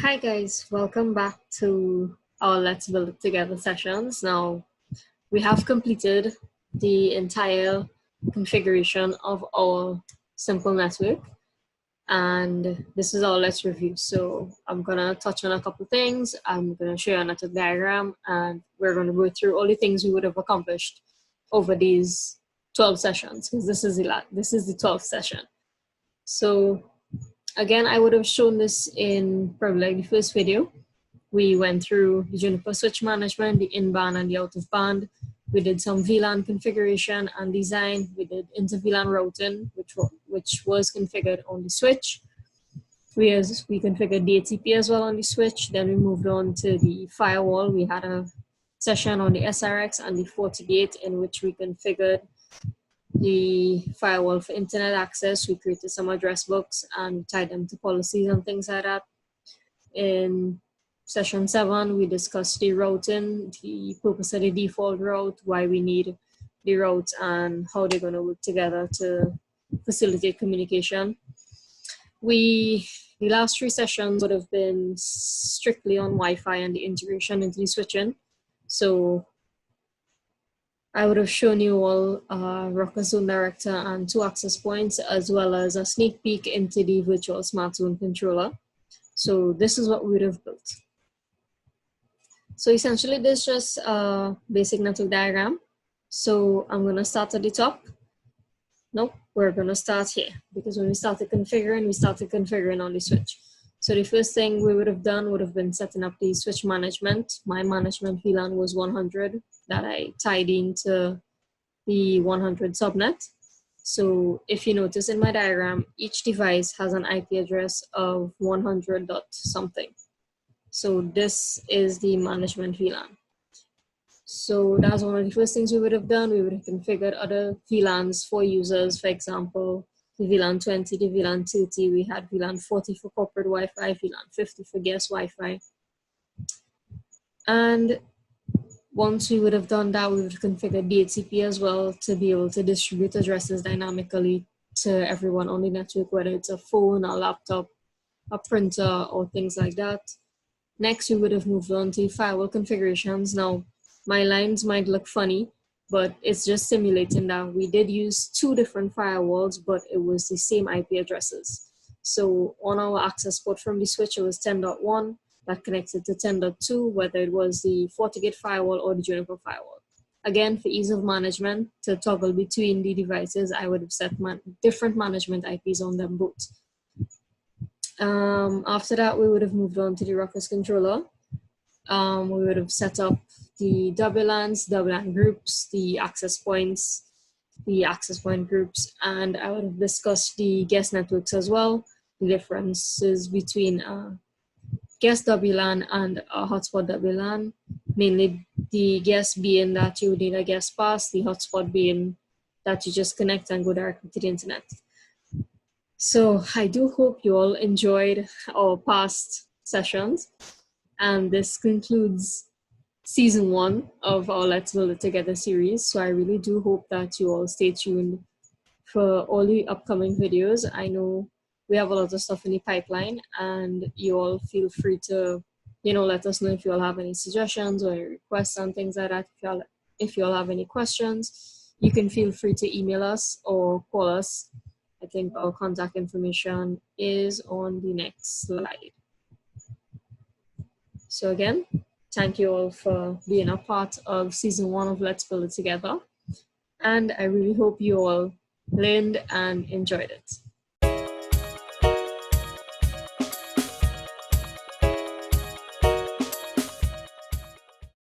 Hi guys, welcome back to our Let's Build It Together sessions. Now, we have completed the entire configuration of our simple network, and this is our Let's Review. So I'm gonna touch on a couple things. I'm gonna show you a network diagram, and we're gonna go through all the things we would have accomplished over these 12 sessions, because this is the 12th session. So again, I would have shown this in probably like the first video. We went through the Juniper switch management, the in-band and the out-of-band. We did some VLAN configuration and design. We did inter-VLAN routing, which was configured on the switch. We configured DHCP as well on the switch. Then we moved on to the firewall. We had a session on the SRX and the FortiGate in which we configured the firewall for internet access. We created some address books and tied them to policies and things like that. In session 7, we discussed the routing, the purpose of the default route, why we need the routes, and how they're going to work together to facilitate communication. The last 3 sessions would have been strictly on Wi-Fi and the integration into the switching. So I would have shown you all Rocker Zone Director and 2 access points, as well as a sneak peek into the virtual smart zone controller. So this is what we would have built. So essentially this is just a basic network diagram. So I'm gonna start at the top. Nope, we're gonna start here, because when we started configuring on the switch. So the first thing we would have done would have been setting up the switch management. My management VLAN was 100 that I tied into the 100 subnet. So if you notice in my diagram, each device has an IP address of 100 dot something. So this is the management VLAN. So that's one of the first things we would have done. We would have configured other VLANs for users. For example, the VLAN 20, the VLAN 30, we had VLAN 40 for corporate Wi-Fi, VLAN 50 for guest Wi-Fi. And once we would have done that, we would have configured DHCP as well to be able to distribute addresses dynamically to everyone on the network, whether it's a phone, a laptop, a printer, or things like that. Next, we would have moved on to firewall configurations. Now, my lines might look funny, but it's just simulating that we did use 2 different firewalls, but it was the same IP addresses. So on our access port from the switch, it was 10.1 that connected to 10.2, whether it was the FortiGate firewall or the Juniper firewall. Again, for ease of management, to toggle between the devices, I would have set different management IPs on them both. After that, we would have moved on to the Ruckus controller. We would have set up the WLAN groups, the access points, the access point groups, and I would have discussed the guest networks as well, the differences between guest WLAN and a hotspot WLAN, mainly the guest being that you need a guest pass, the hotspot being that you just connect and go directly to the internet. So I do hope you all enjoyed our past sessions, and this concludes season 1 of our Let's Build It Together series. So I really do hope that you all stay tuned for all the upcoming videos. I know we have a lot of stuff in the pipeline, and you all feel free to, let us know if you all have any suggestions or any requests and things like that. If you all have any questions, you can feel free to email us or call us. I think our contact information is on the next slide. So again, thank you all for being a part of season 1 of Let's Build It Together. And I really hope you all learned and enjoyed it.